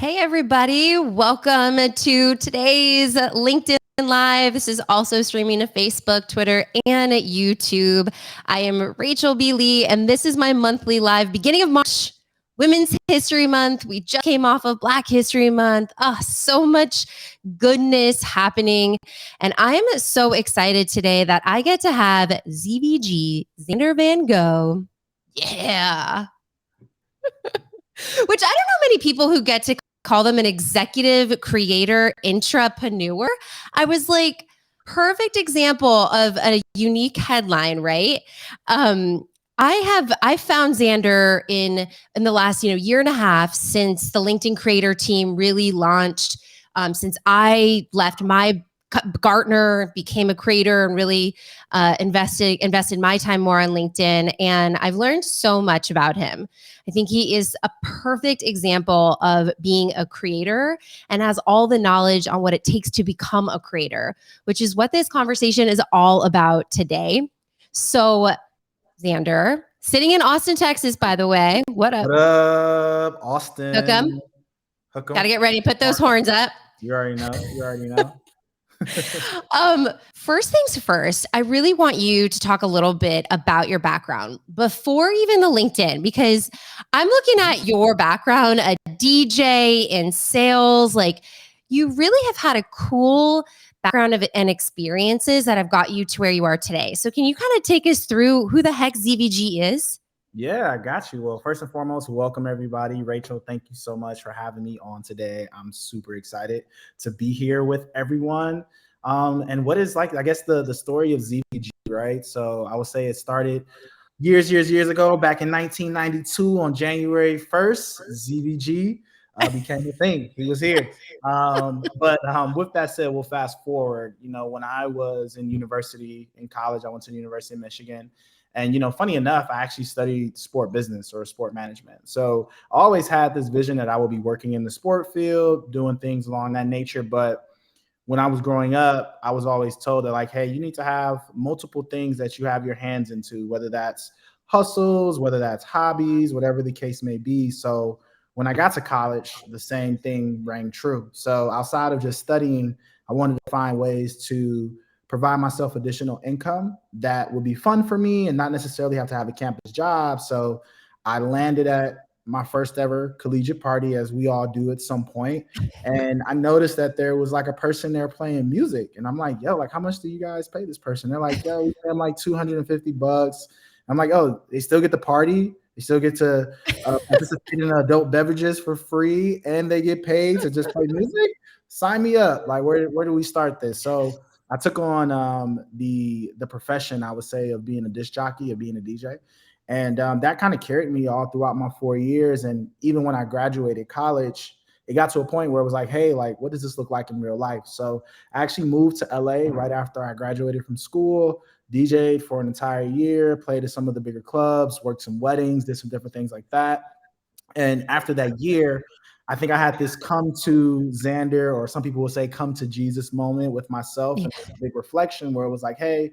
Hey, everybody. Welcome to today's LinkedIn Live. This is also streaming to Facebook, Twitter, and YouTube. I am Rachel B. Lee, and this is my monthly live beginning of March, Women's History Month. We just came off of Black History Month. Oh, so much goodness happening. And I'm so excited today that I get to have ZVG, Zander Van Gogh. Yeah. Which I don't know many people who get to call them an executive creator intrapreneur. I was like, perfect example of a unique headline, right? I found Zander in the last year and a half since the LinkedIn creator team really launched. Since I left my Gartner, became a creator, and really invested my time more on LinkedIn. And I've learned so much about him. I think he is a perfect example of being a creator and has all the knowledge on what it takes to become a creator, which is what this conversation is all about today. So, Zander, sitting in Austin, Texas, by the way. What up? What up, Austin? Hook 'em. Got to get ready. Put those horns up. You already know. First things first, I really want you to talk a little bit about your background before even the LinkedIn, because I'm looking at your background, a DJ in sales. Like, you really have had a cool background and experiences that have got you to where you are today. So can you kind of take us through who the heck ZVG is? Yeah, I got you. Well, first and foremost, welcome everybody. Rachel, thank you so much for having me on today. I'm super excited to be here with everyone. And what is like, I guess the story of ZVG, right? So I would say it started years ago, back in 1992 on January 1st, ZVG became a thing. He was here. But with that said, we'll fast forward. When I was in college, I went to the University of Michigan. And, funny enough, I actually studied sport business or sport management. So I always had this vision that I would be working in the sport field, doing things along that nature. But when I was growing up, I was always told that, like, hey, you need to have multiple things that you have your hands into, whether that's hustles, whether that's hobbies, whatever the case may be. So when I got to college, the same thing rang true. So outside of just studying, I wanted to find ways to provide myself additional income that would be fun for me and not necessarily have to have a campus job. So I landed at my first ever collegiate party, as we all do at some point. And I noticed that there was like a person there playing music. And I'm like, yo, like, how much do you guys pay this person? They're like, yo, we pay them like $250. I'm like, oh, they still get the party. They still get to participate in adult beverages for free, and they get paid to just play music. Sign me up. Like, where do we start this? So I took on the profession, I would say, of being a disc jockey, of being a DJ. And that kind of carried me all throughout my 4 years. And even when I graduated college, it got to a point where it was like, hey, like, what does this look like in real life? So I actually moved to LA right after I graduated from school, DJ'd for an entire year, played at some of the bigger clubs, worked some weddings, did some different things like that. And after that year, I think I had this come to Zander, or some people will say come to Jesus moment with myself, and a big reflection where it was like, hey,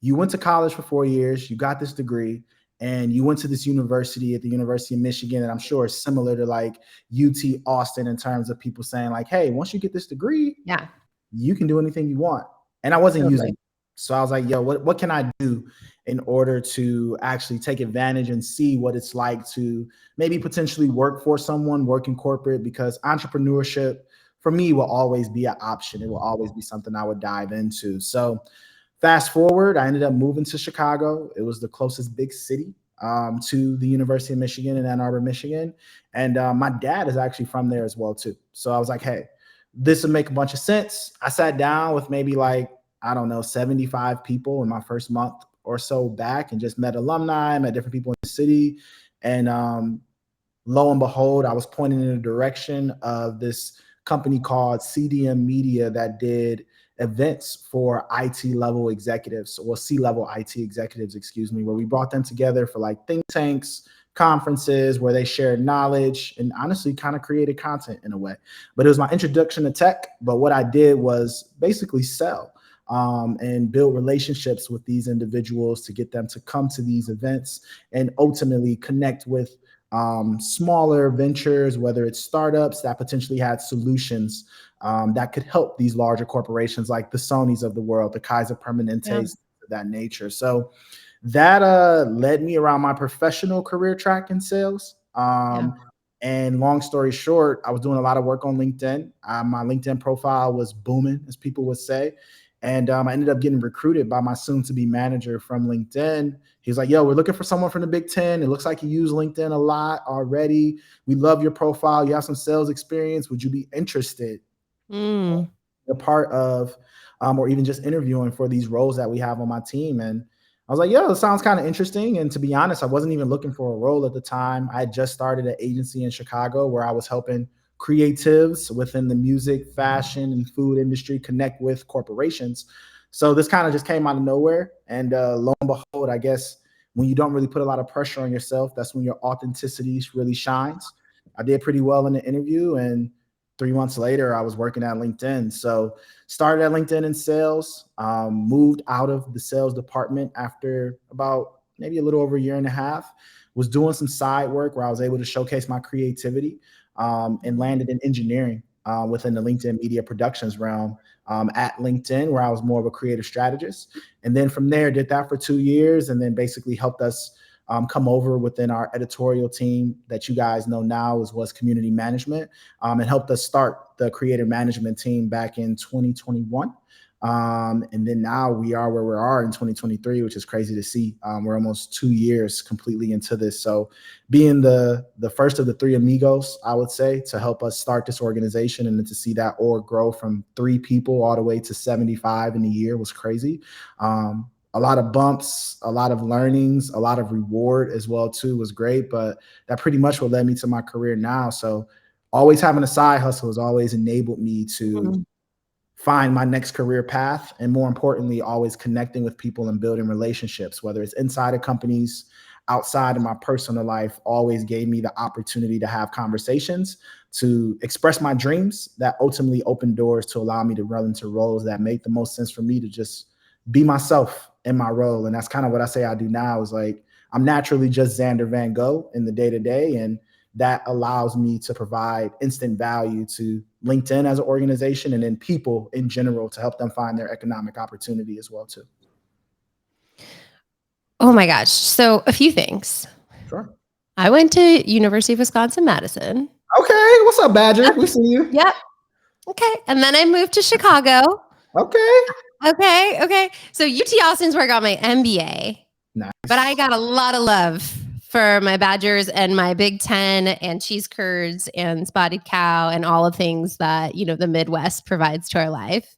you went to college for 4 years, you got this degree, and you went to this university at the University of Michigan, and I'm sure it's similar to like UT Austin in terms of people saying like, hey, once you get this degree, Yeah, you can do anything you want. And I wasn't totally. using it. So I was like, yo, what can I do in order to actually take advantage and see what it's like to maybe potentially work for someone, work in corporate, because entrepreneurship for me will always be an option. It will always be something I would dive into. So fast forward, I ended up moving to Chicago. It was the closest big city to the University of Michigan in Ann Arbor, Michigan. And my dad is actually from there as well, too. So I was like, hey, this would make a bunch of sense. I sat down with maybe like, I don't know, 75 people in my first month or so back and just met alumni, met different people in the city. And lo and behold, I was pointed in the direction of this company called CDM Media that did events for IT level executives, or C-level IT executives, excuse me, where we brought them together for like think tanks, conferences where they shared knowledge and honestly kind of created content in a way. But it was my introduction to tech. But what I did was basically sell and build relationships with these individuals to get them to come to these events and ultimately connect with smaller ventures, whether it's startups that potentially had solutions that could help these larger corporations like the Sonys of the world, the Kaiser Yeah. Permanentes of that nature. So that led me around my professional career track in sales. Yeah. And long story short, I was doing a lot of work on LinkedIn. My LinkedIn profile was booming, as people would say. And I ended up getting recruited by my soon-to-be manager from LinkedIn. He's like, yo, we're looking for someone from the Big Ten. It looks like you use LinkedIn a lot already. We love your profile. You have some sales experience. Would you be interested Mm. a part of or even just interviewing for these roles that we have on my team? And I was like, yeah, it sounds kind of interesting. And to be honest, I wasn't even looking for a role at the time. I had just started an agency in Chicago where I was helping creatives within the music, fashion, and food industry connect with corporations. So this kind of just came out of nowhere. And lo and behold, I guess when you don't really put a lot of pressure on yourself, that's when your authenticity really shines. I did pretty well in the interview, and 3 months later, I was working at LinkedIn. So started at LinkedIn in sales, moved out of the sales department after about maybe a little over a year and a half, was doing some side work where I was able to showcase my creativity, and landed in engineering within the LinkedIn media productions realm at LinkedIn, where I was more of a creative strategist. And then from there, did that for 2 years, and then basically helped us come over within our editorial team that you guys know now was community management, and helped us start the creative management team back in 2021. And then now we are where we are in 2023, which is crazy to see. We're almost 2 years completely into this. So being the first of the three amigos, I would say, to help us start this organization and then to see that org grow from 3 people all the way to 75 in a year was crazy. A lot of bumps, a lot of learnings, a lot of reward as well too was great, but that pretty much what led me to my career now. So always having a side hustle has always enabled me to Mm. find my next career path, and more importantly, always connecting with people and building relationships, whether it's inside of companies, outside of my personal life, always gave me the opportunity to have conversations, to express my dreams that ultimately opened doors to allow me to run into roles that make the most sense for me to just be myself in my role. And that's kind of what I say I do now is like, I'm naturally just Zander Van Gogh in the day to day. And that allows me to provide instant value to LinkedIn as an organization and then people in general to help them find their economic opportunity as well too. Oh my gosh. So a few things. Sure. I went to University of Wisconsin-Madison. Okay. What's up, Badger? Yep. We see you. Yep. Okay. And then I moved to Chicago. Okay. Okay. So UT Austin's where I got my MBA. Nice. But I got a lot of love for my Badgers and my Big Ten and cheese curds and spotted cow and all the things that, the Midwest provides to our life.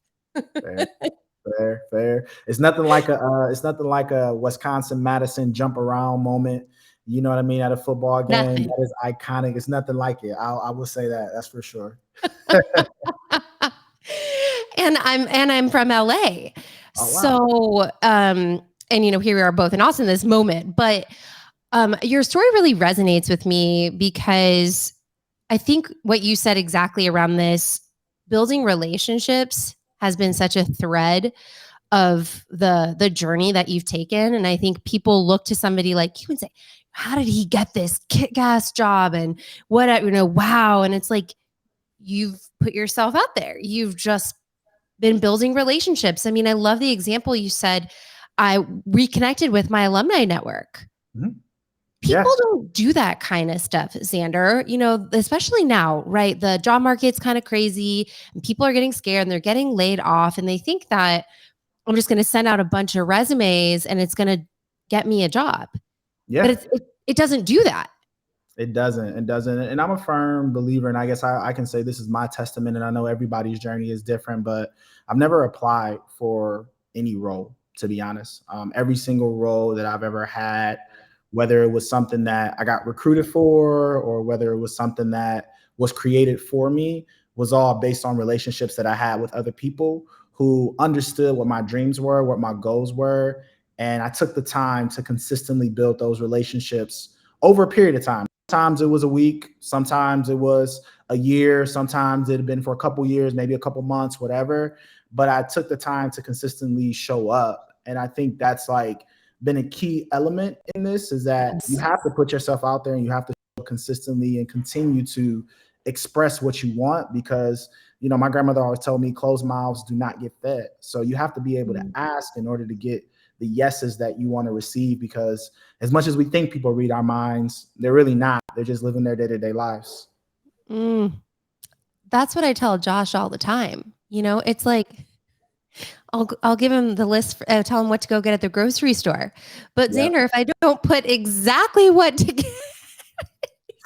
Fair. It's nothing like a Wisconsin Madison jump around moment. You know what I mean? At a football game, Nothing. that is iconic. It's nothing like it. I will say that. That's for sure. And I'm from LA. Oh, wow. So and here we are both in Austin this moment, but your story really resonates with me because I think what you said exactly around this building relationships has been such a thread of the journey that you've taken. And I think people look to somebody like you and say, how did he get this kick-ass job? And wow. And it's like, you've put yourself out there. You've just been building relationships. I mean, I love the example you said, I reconnected with my alumni network. Mhm. People Yeah. don't do that kind of stuff, Zander, especially now, right? The job market's kind of crazy and people are getting scared and they're getting laid off and they think that I'm just going to send out a bunch of resumes and it's going to get me a job. Yeah. But it doesn't do that. It doesn't. And I'm a firm believer, and I guess I can say this is my testament, and I know everybody's journey is different, but I've never applied for any role, to be honest. Every single role that I've ever had, whether it was something that I got recruited for or whether it was something that was created for me, was all based on relationships that I had with other people who understood what my dreams were, what my goals were. And I took the time to consistently build those relationships over a period of time. Sometimes it was a week, sometimes it was a year, sometimes it had been for a couple years, maybe a couple months, whatever. But I took the time to consistently show up. And I think that's like been a key element in this, is that you have to put yourself out there and you have to show consistently and continue to express what you want, because my grandmother always told me closed mouths do not get fed. So you have to be able to ask in order to get the yeses that you want to receive, because as much as we think people read our minds, they're really not. They're just living their day-to-day lives. That's what I tell Josh all the time. It's like, I'll give him the list, tell him what to go get at the grocery store. But Yep. Zander, if I don't put exactly what to get,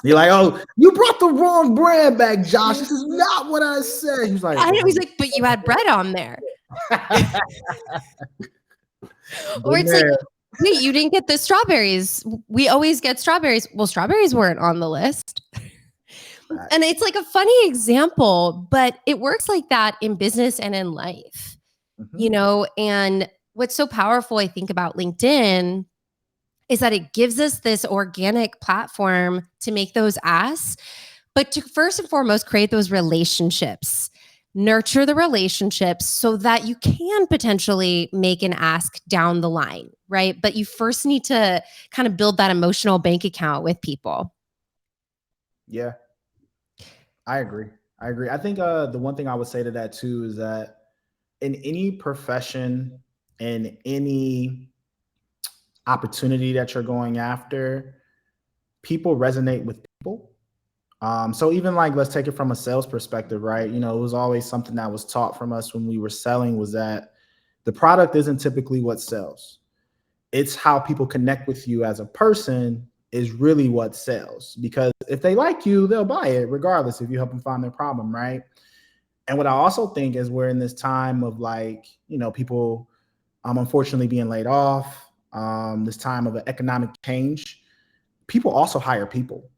you're like, oh, you brought the wrong brand back, Josh. This is not what I said. He's like, but you had bread on there. Or it's like, wait, you didn't get the strawberries. We always get strawberries. Well, strawberries weren't on the list. And it's like a funny example, but it works like that in business and in life, and what's so powerful, I think, about LinkedIn is that it gives us this organic platform to make those asks, but to first and foremost create those relationships, nurture the relationships so that you can potentially make an ask down the line, right? But you first need to kind of build that emotional bank account with people. Yeah, I agree. I think the one thing I would say to that too is that in any profession and any opportunity that you're going after, people resonate with people. So even like, let's take it from a sales perspective, right? It was always something that was taught from us when we were selling, was that the product isn't typically what sells. It's how people connect with you as a person is really what sells, because if they like you, they'll buy it regardless if you help them find their problem, right? And what I also think is we're in this time of like, people unfortunately being laid off, this time of an economic change. People also hire people.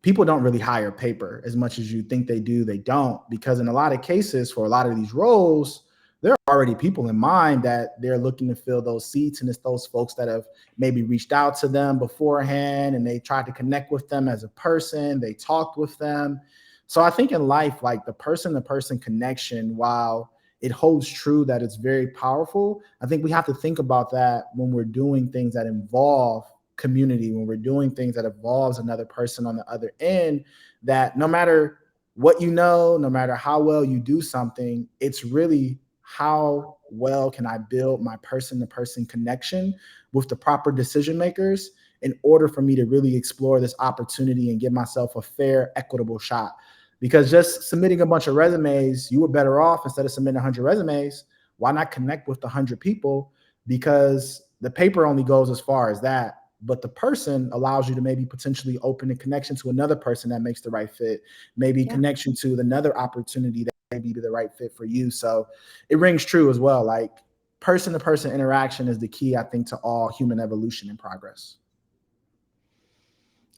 People don't really hire paper as much as you think they do. They don't, because in a lot of cases for a lot of these roles, there are already people in mind that they're looking to fill those seats. And it's those folks that have maybe reached out to them beforehand and they tried to connect with them as a person. They talked with them. So I think in life, like the person-to-person connection, while it holds true that it's very powerful, I think we have to think about that when we're doing things that involve community, when we're doing things that involves another person on the other end, that no matter what no matter how well you do something, it's really how well can I build my person-to-person connection with the proper decision makers in order for me to really explore this opportunity and give myself a fair, equitable shot. Because just submitting a bunch of resumes, you were better off, instead of submitting 100 resumes, why not connect with 100 people? Because the paper only goes as far as that, but the person allows you to maybe potentially open a connection to another person that makes the right fit, maybe connection to another opportunity that may be the right fit for you. So it rings true as well. Like person-to-person interaction is the key, I think, to all human evolution and progress.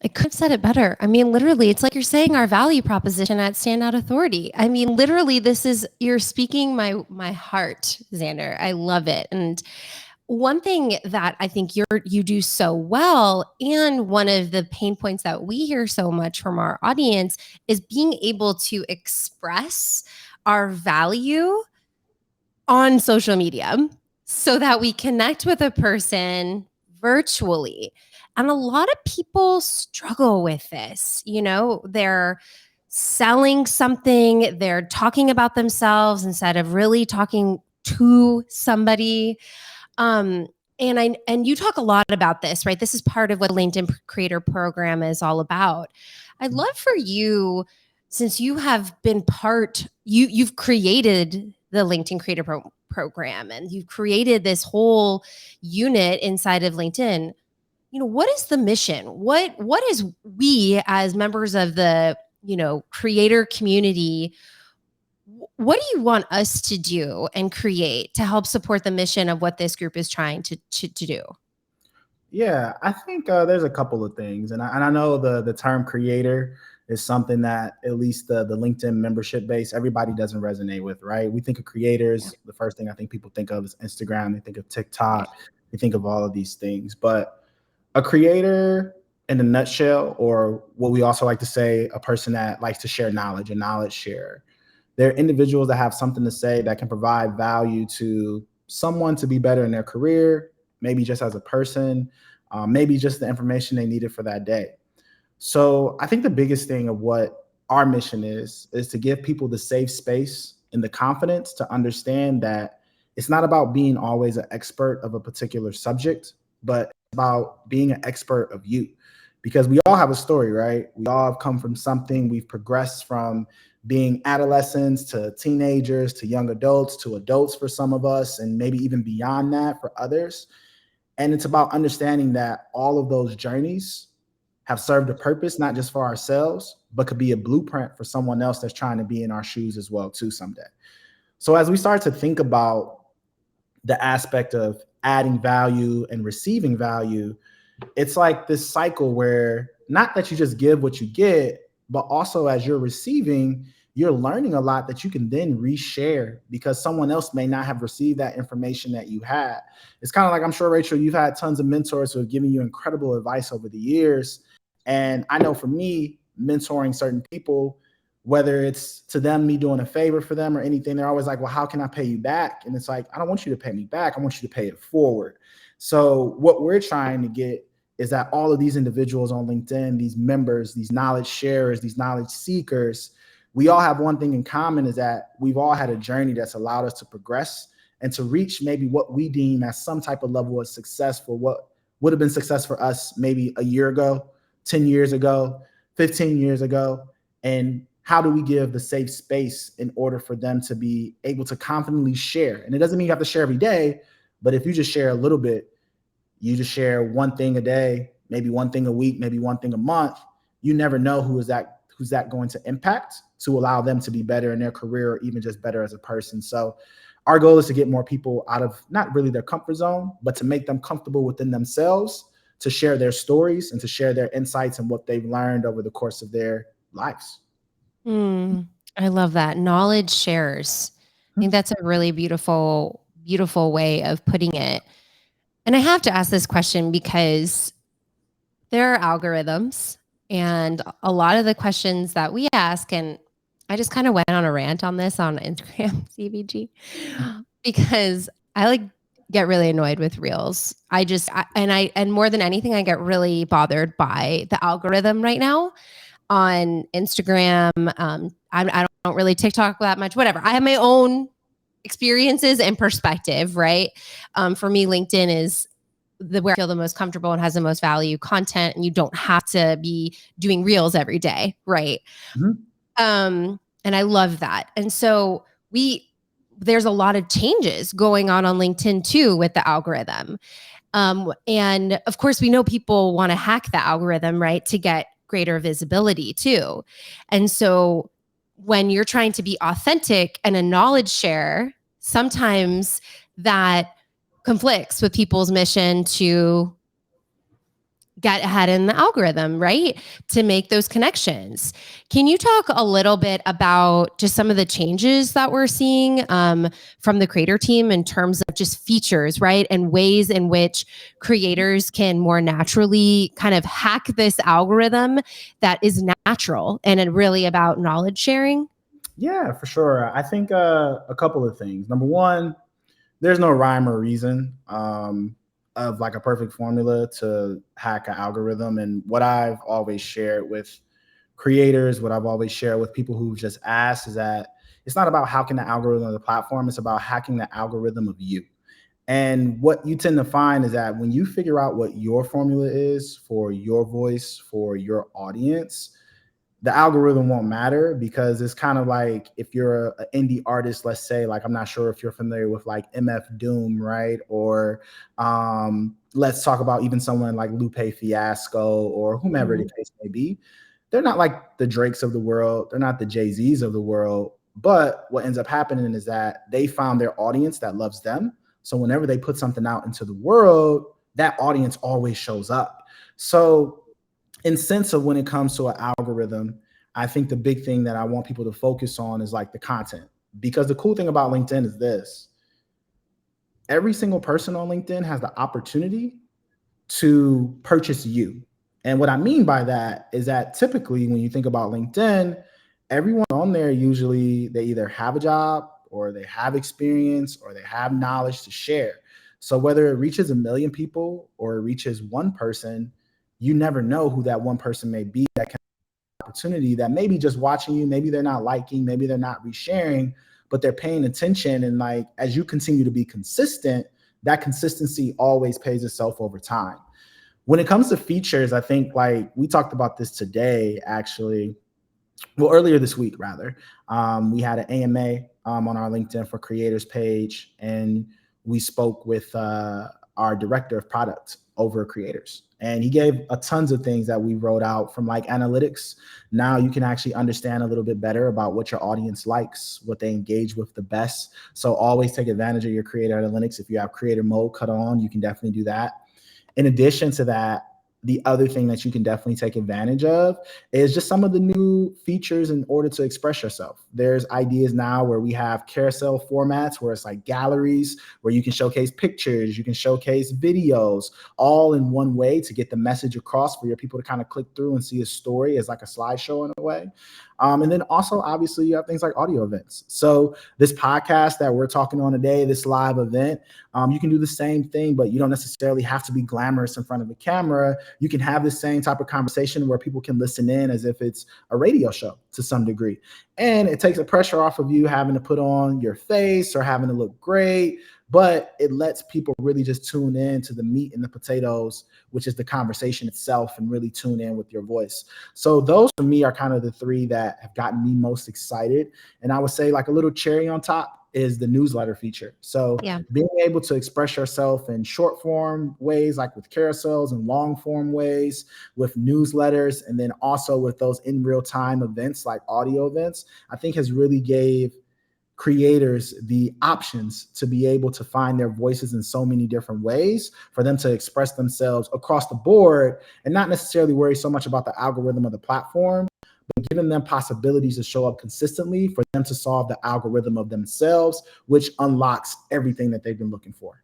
I could have said it better. I mean, literally, it's like you're saying our value proposition at Standout Authority. I mean, literally, you're speaking my heart, Zander. I love it. And one thing that I think you do so well, and one of the pain points that we hear so much from our audience, is being able to express our value on social media so that we connect with a person virtually. And a lot of people struggle with this. They're selling something, they're talking about themselves instead of really talking to somebody. And you talk a lot about this, right? This is part of what the LinkedIn Creator Program is all about. I'd love for you, since you have been you've created the LinkedIn Creator Program and you've created this whole unit inside of LinkedIn. What is the mission? What is we as members of the, creator community, what do you want us to do and create to help support the mission of what this group is trying to do? Yeah, I think there's a couple of things. And I know the term creator is something that at least the LinkedIn membership base, everybody doesn't resonate with, right? We think of creators. The first thing I think people think of is Instagram. They think of TikTok. They think of all of these things. But a creator in a nutshell, or what we also like to say, a person that likes to share knowledge, a knowledge sharer. They're individuals that have something to say that can provide value to someone to be better in their career, maybe just as a person, maybe just the information they needed for that day. So I think the biggest thing of what our mission is to give people the safe space and the confidence to understand that it's not about being always an expert of a particular subject, but about being an expert of you. Because we all have a story, right? We all have come from something. We've progressed from being adolescents to teenagers to young adults to adults for some of us, and maybe even beyond that for others. And it's about understanding that all of those journeys have served a purpose, not just for ourselves, but could be a blueprint for someone else that's trying to be in our shoes as well, too, someday. So as we start to think about the aspect of adding value and receiving value, it's like this cycle where not that you just give what you get, but also as you're receiving, you're learning a lot that you can then reshare because someone else may not have received that information that you had. It's kind of like, I'm sure, Rachel, you've had tons of mentors who have given you incredible advice over the years. And I know for me, mentoring certain people, whether it's to them, me doing a favor for them or anything, they're always like, well, how can I pay you back? And it's like, I don't want you to pay me back. I want you to pay it forward. So what we're trying to get is that all of these individuals on LinkedIn, these members, these knowledge sharers, these knowledge seekers, we all have one thing in common, is that we've all had a journey that's allowed us to progress and to reach maybe what we deem as some type of level of success for what would have been success for us maybe a year ago, 10 years ago, 15 years ago. And how do we give the safe space in order for them to be able to confidently share? And it doesn't mean you have to share every day, but if you just share a little bit, you just share one thing a day, maybe one thing a week, maybe one thing a month, you never know who's that going to impact to allow them to be better in their career or even just better as a person. So our goal is to get more people out of not really their comfort zone, but to make them comfortable within themselves, to share their stories and to share their insights and what they've learned over the course of their lives. I love that. Knowledge shares. I think that's a really beautiful, beautiful way of putting it. And I have to ask this question because there are algorithms and a lot of the questions that we ask, and I just kind of went on a rant on this on Instagram, CVG, because I like get really annoyed with reels. And more than anything, I get really bothered by the algorithm right now on Instagram. I don't really TikTok that much, whatever. I have my own experiences and perspective, right? For me, LinkedIn is where I feel the most comfortable and has the most value content, and you don't have to be doing reels every day, right? And I love that. And so there's a lot of changes going on LinkedIn too with the algorithm. And of course, we know people want to hack the algorithm, right, to get greater visibility too. And so when you're trying to be authentic and a knowledge share, sometimes that conflicts with people's mission to get ahead in the algorithm, right? To make those connections. Can you talk a little bit about just some of the changes that we're seeing from the creator team in terms of just features, right? And ways in which creators can more naturally kind of hack this algorithm that is natural and really about knowledge sharing? Yeah, for sure. I think a couple of things. Number one, there's no rhyme or reason of like a perfect formula to hack an algorithm. And what I've always shared with creators, what I've always shared with people who've just asked is that it's not about hacking the algorithm of the platform, it's about hacking the algorithm of you. And what you tend to find is that when you figure out what your formula is for your voice, for your audience, the algorithm won't matter, because it's kind of like if you're an indie artist, let's say, like, I'm not sure if you're familiar with like MF Doom, right? Or let's talk about even someone like Lupe Fiasco or whomever the case may be. They're not like the Drakes of the world. They're not the Jay-Z's of the world. But what ends up happening is that they found their audience that loves them. So whenever they put something out into the world, that audience always shows up. So in sense of when it comes to an algorithm, I think the big thing that I want people to focus on is like the content. Because the cool thing about LinkedIn is this: every single person on LinkedIn has the opportunity to purchase you. And what I mean by that is that typically when you think about LinkedIn, everyone on there, usually they either have a job or they have experience or they have knowledge to share. So whether it reaches 1 million people or it reaches one person, you never know who that one person may be that can have opportunity, that maybe just watching you, maybe they're not liking, maybe they're not resharing, but they're paying attention. And like, as you continue to be consistent, that consistency always pays itself over time. When it comes to features, I think like we talked about this today, actually, well, earlier this week, rather, we had an AMA on our LinkedIn for Creators page, and we spoke with our director of product over Creators. And he gave a tons of things that we wrote out, from like analytics. Now you can actually understand a little bit better about what your audience likes, what they engage with the best. So always take advantage of your creator analytics. If you have creator mode cut on, you can definitely do that. In addition to that, the other thing that you can definitely take advantage of is just some of the new features in order to express yourself. There's ideas now where we have carousel formats where it's like galleries where you can showcase pictures, you can showcase videos, all in one way to get the message across for your people to kind of click through and see a story as like a slideshow in a way. And then also, obviously, you have things like audio events. So this podcast that we're talking on today, this live event, you can do the same thing, but you don't necessarily have to be glamorous in front of a camera. You can have the same type of conversation where people can listen in as if it's a radio show to some degree. And it takes the pressure off of you having to put on your face or having to look great, but it lets people really just tune in to the meat and the potatoes, which is the conversation itself, and really tune in with your voice. So those for me are kind of the three that have gotten me most excited. And I would say like a little cherry on top is the newsletter feature. So being able to express yourself in short form ways, like with carousels, and long form ways with newsletters, and then also with those in real time events like audio events, I think has really gave creators the options to be able to find their voices in so many different ways, for them to express themselves across the board and not necessarily worry so much about the algorithm of the platform, but giving them possibilities to show up consistently for them to solve the algorithm of themselves, which unlocks everything that they've been looking for.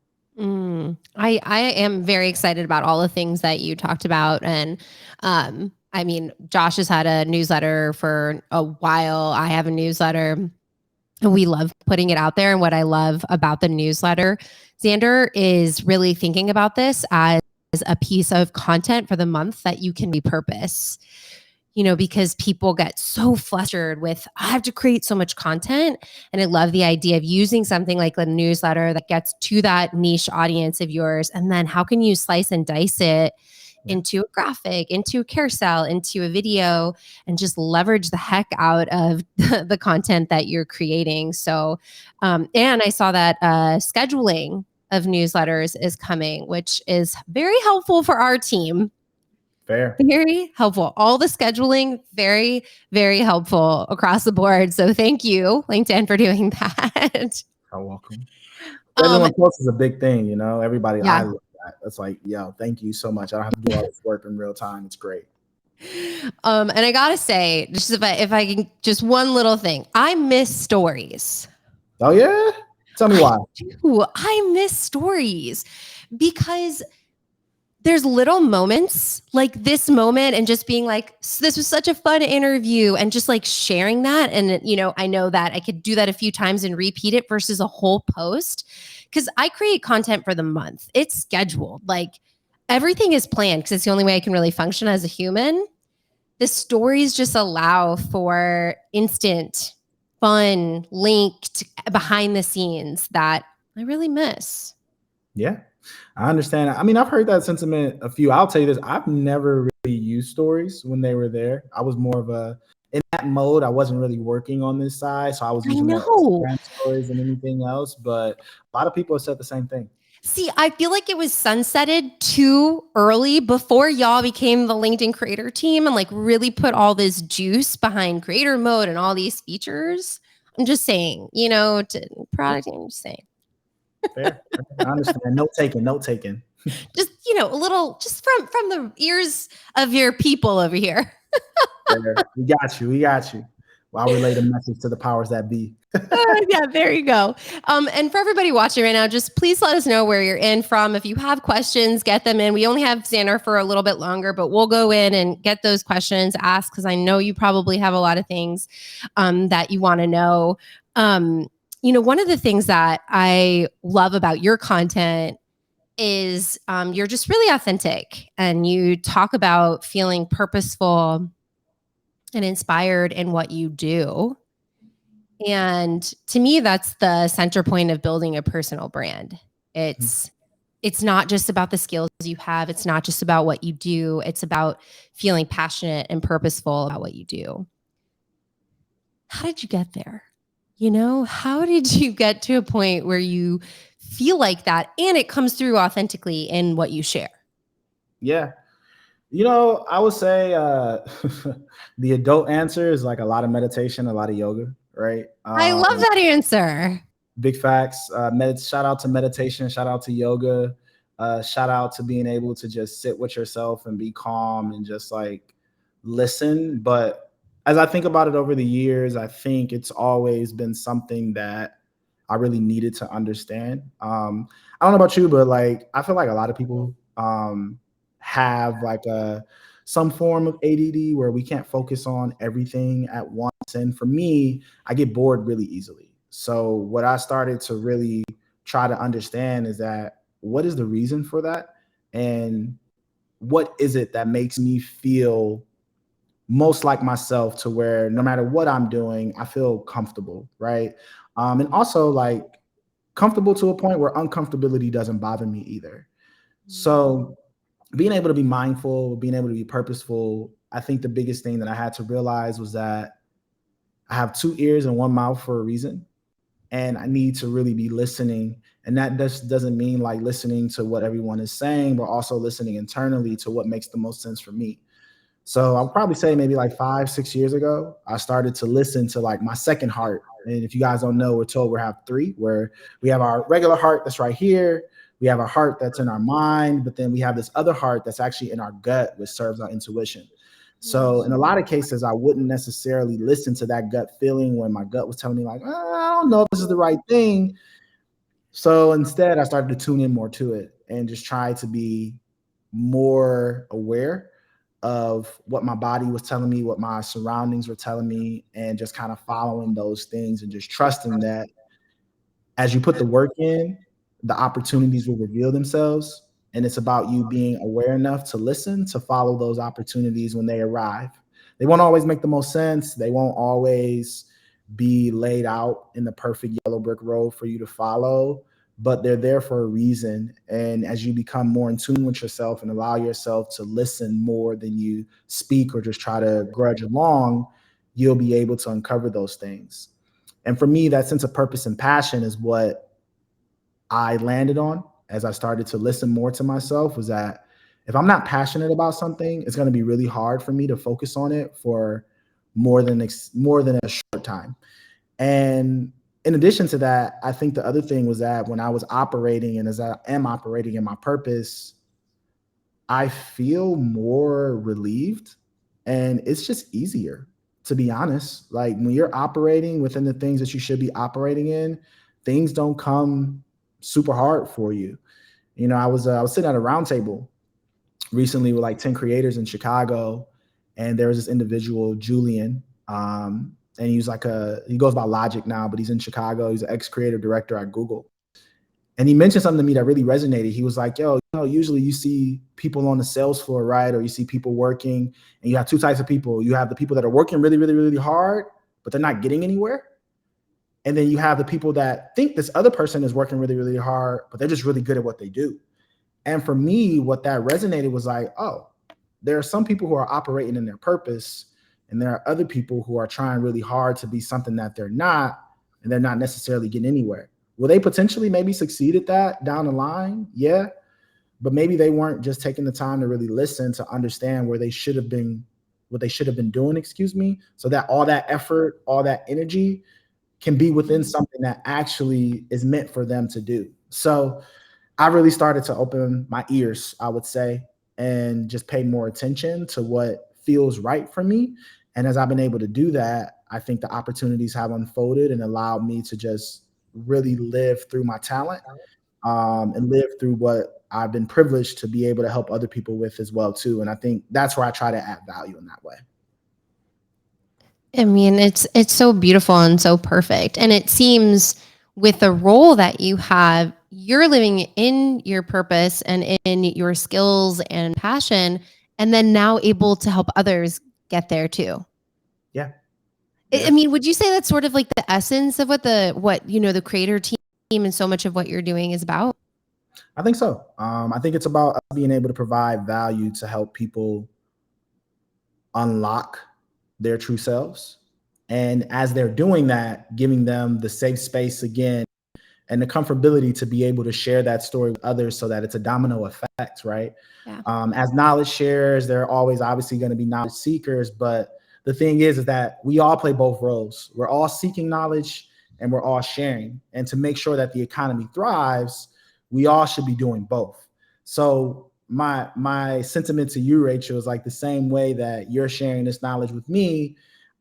I am very excited about all the things that you talked about. And I mean, Josh has had a newsletter for a while. I have a newsletter. We love putting it out there. And what I love about the newsletter, Zander, is really thinking about this as a piece of content for the month that you can repurpose. You know, because people get so flustered with, I have to create so much content. And I love the idea of using something like a newsletter that gets to that niche audience of yours. And then how can you slice and dice it into a graphic, into a carousel, into a video, and just leverage the heck out of the content that you're creating. So, and I saw that scheduling of newsletters is coming, which is very helpful for our team. Fair. Very helpful. All the scheduling, very, very helpful across the board. So thank you, LinkedIn, for doing that. You're welcome. Everyone posts is a big thing, you know, everybody. I love that. That's like, yo, thank you so much. I don't have to do all this work in real time. It's great. And I gotta say, just if I can, just one little thing, I miss stories. Oh yeah? Tell me why. I miss stories because there's little moments like this moment, and just being like, this was such a fun interview, and just like sharing that. And, you know, I know that I could do that a few times and repeat it versus a whole post, because I create content for the month. It's scheduled. Like everything is planned because it's the only way I can really function as a human. The stories just allow for instant, fun, linked, behind the scenes that I really miss. Yeah. I understand. I mean, I've heard that sentiment a few. I'll tell you this. I've never really used stories when they were there. I was more of in that mode. I wasn't really working on this side. So I was using more Instagram stories than anything else. But a lot of people have said the same thing. See, I feel like it was sunsetted too early before y'all became the LinkedIn creator team and like really put all this juice behind creator mode and all these features. I'm just saying, you know, to product, I'm just saying. Fair. I understand. Note taking. Just, you know, a little, just from the ears of your people over here. We got you. Well, I'll relay the message to the powers that be. Yeah, there you go. And for everybody watching right now, just please let us know where you're in from. If you have questions, get them in. We only have Zander for a little bit longer, but we'll go in and get those questions asked, because I know you probably have a lot of things that you want to know. You know, one of the things that I love about your content is you're just really authentic, and you talk about feeling purposeful and inspired in what you do. And to me, that's the center point of building a personal brand. It's not just about the skills you have. It's not just about what you do. It's about feeling passionate and purposeful about what you do. How did you get there? You know, how did you get to a point where you feel like that and it comes through authentically in what you share? Yeah. You know, I would say the adult answer is like a lot of meditation, a lot of yoga, right? I love that answer. Big facts. Shout out to meditation. Shout out to yoga. Shout out to being able to just sit with yourself and be calm and just like listen. But as I think about it over the years, I think it's always been something that I really needed to understand. I don't know about you, but like I feel like a lot of people have like some form of ADD where we can't focus on everything at once. And for me, I get bored really easily. So what I started to really try to understand is that what is the reason for that? And what is it that makes me feel most like myself to where no matter what I'm doing, I feel comfortable, right? And also like comfortable to a point where uncomfortability doesn't bother me either. So being able to be mindful, being able to be purposeful, I think the biggest thing that I had to realize was that I have 2 ears and 1 mouth for a reason. And I need to really be listening. And that just doesn't mean like listening to what everyone is saying, but also listening internally to what makes the most sense for me. So I'll probably say maybe like 5, 6 years ago, I started to listen to like my second heart. And if you guys don't know, we're told we have 3, where we have our regular heart that's right here. We have a heart that's in our mind, but then we have this other heart that's actually in our gut, which serves our intuition. So in a lot of cases, I wouldn't necessarily listen to that gut feeling when my gut was telling me like, I don't know if this is the right thing. So instead, I started to tune in more to it and just try to be more aware of what my body was telling me, what my surroundings were telling me, and just kind of following those things and just trusting that as you put the work in, the opportunities will reveal themselves. And it's about you being aware enough to listen, to follow those opportunities when they arrive. They won't always make the most sense. They won't always be laid out in the perfect yellow brick road for you to follow, but they're there for a reason. And as you become more in tune with yourself and allow yourself to listen more than you speak or just try to grudge along, you'll be able to uncover those things. And for me, that sense of purpose and passion is what I landed on as I started to listen more to myself, was that if I'm not passionate about something, it's going to be really hard for me to focus on it for more than a short time. And in addition to that, I think the other thing was that when I was operating and as I am operating in my purpose, I feel more relieved and it's just easier, to be honest. Like when you're operating within the things that you should be operating in, things don't come super hard for you. You know, I was sitting at a round table recently with like 10 creators in Chicago, and there was this individual, Julian, and he goes by Logic now, but he's in Chicago. He's an ex-creative director at Google. And he mentioned something to me that really resonated. He was like, yo, you know, usually you see people on the sales floor, right? Or you see people working, and you have 2 types of people. You have the people that are working really, really, really hard, but they're not getting anywhere. And then you have the people that think this other person is working really, really hard, but they're just really good at what they do. And for me, what that resonated was like, oh, there are some people who are operating in their purpose, and there are other people who are trying really hard to be something that they're not, and they're not necessarily getting anywhere. Will they potentially maybe succeed at that down the line? Yeah. But maybe they weren't just taking the time to really listen to understand where they should have been, what they should have been doing, so that all that effort, all that energy can be within something that actually is meant for them to do. So I really started to open my ears, I would say, and just pay more attention to what feels right for me. And as I've been able to do that, I think the opportunities have unfolded and allowed me to just really live through my talent, and live through what I've been privileged to be able to help other people with as well too. And I think that's where I try to add value in that way. I mean, it's so beautiful and so perfect. And it seems with the role that you have, you're living in your purpose and in your skills and passion, and then now able to help others get there too. Yeah. I mean, would you say that's sort of like the essence of what the creator team and so much of what you're doing is about? I think so. I think it's about us being able to provide value to help people unlock their true selves. And as they're doing that, giving them the safe space again and the comfortability to be able to share that story with others so that it's a domino effect, right? Yeah. As knowledge sharers, there are always obviously going to be knowledge seekers, but the thing is that we all play both roles. We're all seeking knowledge and we're all sharing. And to make sure that the economy thrives, we all should be doing both. So my sentiment to you, Rachel, is like the same way that you're sharing this knowledge with me,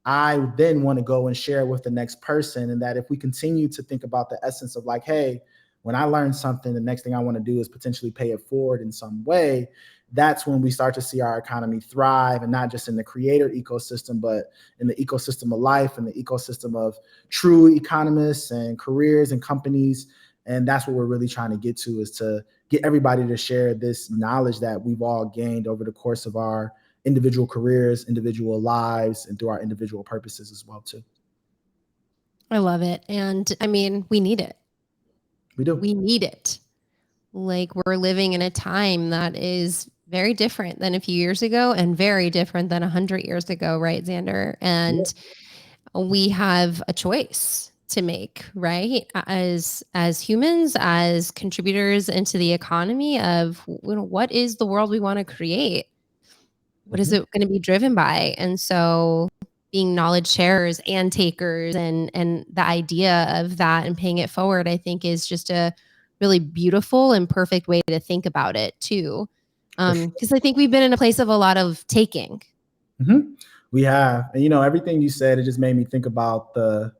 I then want to go and share it with the next person. And that if we continue to think about the essence of like, hey, when I learn something, the next thing I want to do is potentially pay it forward in some way. That's when we start to see our economy thrive, and not just in the creator ecosystem, but in the ecosystem of life and the ecosystem of true economists and careers and companies. And that's what we're really trying to get to, is to get everybody to share this knowledge that we've all gained over the course of our individual careers, individual lives, and through our individual purposes as well too. I love it. And I mean, we need it. We do. We need it. Like, we're living in a time that is very different than a few years ago and very different than 100 years ago, right, Zander? And we have a choice to make, right? As humans, as contributors into the economy of, what is the world we want to create? What is it going to be driven by? And so being knowledge sharers and takers, and the idea of that and paying it forward, I think is just a really beautiful and perfect way to think about it too. Because I think we've been in a place of a lot of taking. We have, and everything you said, it just made me think about the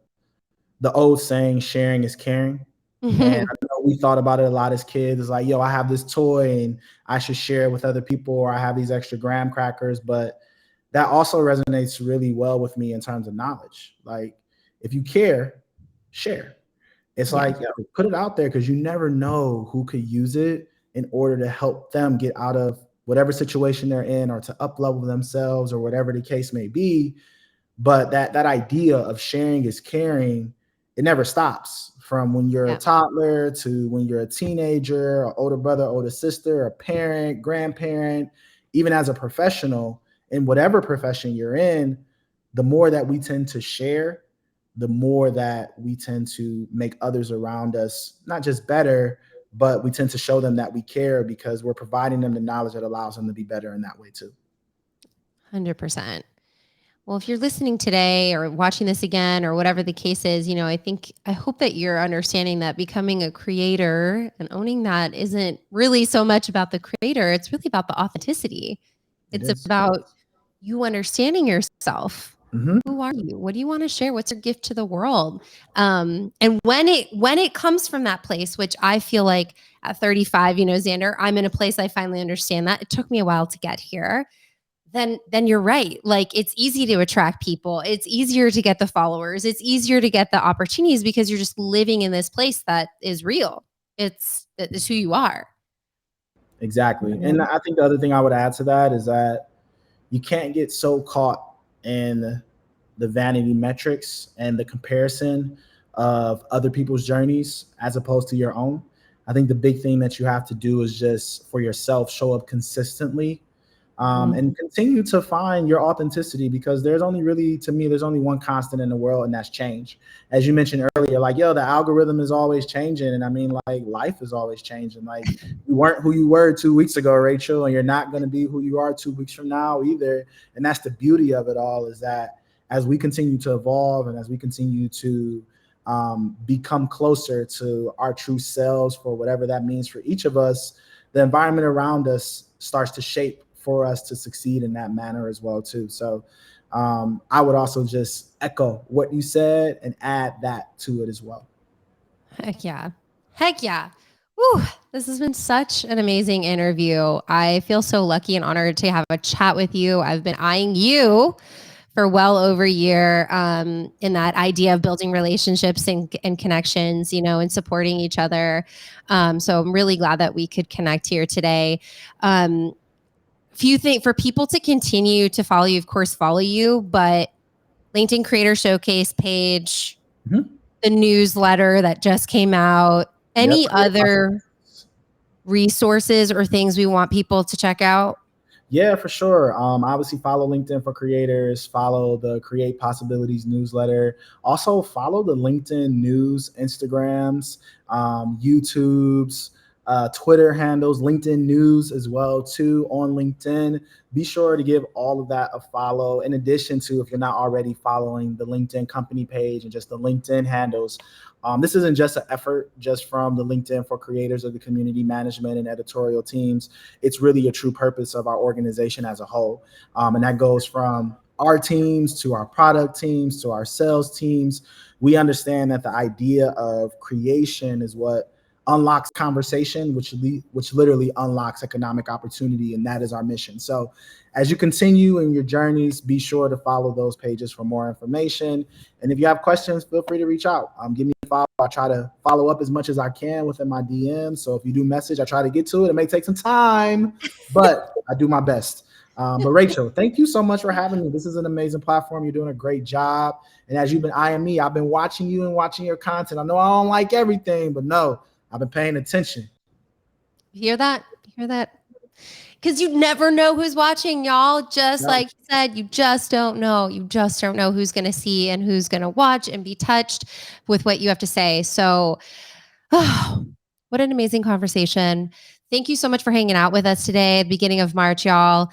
old saying, sharing is caring. And I know we thought about it a lot as kids. It's like, yo, I have this toy and I should share it with other people, or I have these extra graham crackers. But that also resonates really well with me in terms of knowledge. Like, if you care, share. It's like, put it out there, because you never know who could use it in order to help them get out of whatever situation they're in, or to up level themselves, or whatever the case may be. But that idea of sharing is caring, it never stops. From when you're a toddler to when you're a teenager, or older brother, older sister, a parent, grandparent, even as a professional, in whatever profession you're in, the more that we tend to share, the more that we tend to make others around us not just better, but we tend to show them that we care, because we're providing them the knowledge that allows them to be better in that way too. 100%. Well, if you're listening today or watching this again or whatever the case is, I hope that you're understanding that becoming a creator and owning that isn't really so much about the creator. It's really about the authenticity. It's about you understanding yourself. Who are you? What do you want to share? What's your gift to the world? And when it comes from that place, which I feel like at 35, Zander, I'm in a place I finally understand that. It took me a while to get here. Then you're right. Like, it's easy to attract people. It's easier to get the followers. It's easier to get the opportunities, because you're just living in this place that is real. It's who you are. Exactly. And I think the other thing I would add to that is that you can't get so caught in the vanity metrics and the comparison of other people's journeys as opposed to your own. I think the big thing that you have to do is just for yourself, show up consistently, and continue to find your authenticity, because there's only one constant in the world, and that's change. As you mentioned earlier, like, the algorithm is always changing. And I mean, like, life is always changing. Like, you weren't who you were 2 weeks ago, Rachel, and you're not going to be who you are 2 weeks from now either. And that's the beauty of it all, is that as we continue to evolve and as we continue to become closer to our true selves, for whatever that means for each of us, the environment around us starts to shape for us to succeed in that manner as well too. So I would also just echo what you said and add that to it as well. Heck yeah. Whew, this has been such an amazing interview. I feel so lucky and honored to have a chat with you. I've been eyeing you for well over a year in that idea of building relationships and connections, and supporting each other. So I'm really glad that we could connect here today. Few things for people to continue to follow you, of course, follow you, but LinkedIn Creator Showcase page, the newsletter that just came out, any other resources or things we want people to check out? Yeah, for sure. Obviously, follow LinkedIn for Creators, follow the Create Possibilities newsletter. Also, follow the LinkedIn news, Instagrams, YouTubes, Twitter handles, LinkedIn news as well too on LinkedIn. Be sure to give all of that a follow. In addition to, if you're not already following the LinkedIn company page and just the LinkedIn handles. This isn't just an effort just from the LinkedIn for Creators of the community management and editorial teams. It's really a true purpose of our organization as a whole. And that goes from our teams to our product teams to our sales teams. We understand that the idea of creation is what unlocks conversation, which literally unlocks economic opportunity, and that is our mission. So as you continue in your journeys, be sure to follow those pages for more information. And if you have questions, feel free to reach out. Give me a follow. I try to follow up as much as I can within my DMs. So if you do message, I try to get to it. It may take some time, but I do my best. But Rachel, thank you so much for having me. This is an amazing platform. You're doing a great job. And as you've been eyeing me, I've been watching you and watching your content. I know I don't like everything, but no, I've been paying attention. You hear that? You hear that? Because you never know who's watching, y'all. Just like you said, you just don't know. You just don't know who's going to see and who's going to watch and be touched with what you have to say. So, what an amazing conversation. Thank you so much for hanging out with us today at the beginning of March, y'all.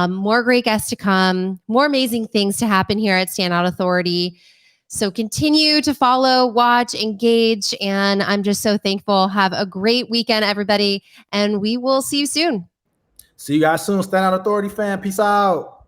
More great guests to come, more amazing things to happen here at Standout Authority. So continue to follow, watch, engage, and I'm just so thankful. Have a great weekend, everybody, and we will see you soon. See you guys soon. Standout Authority fan. Peace out.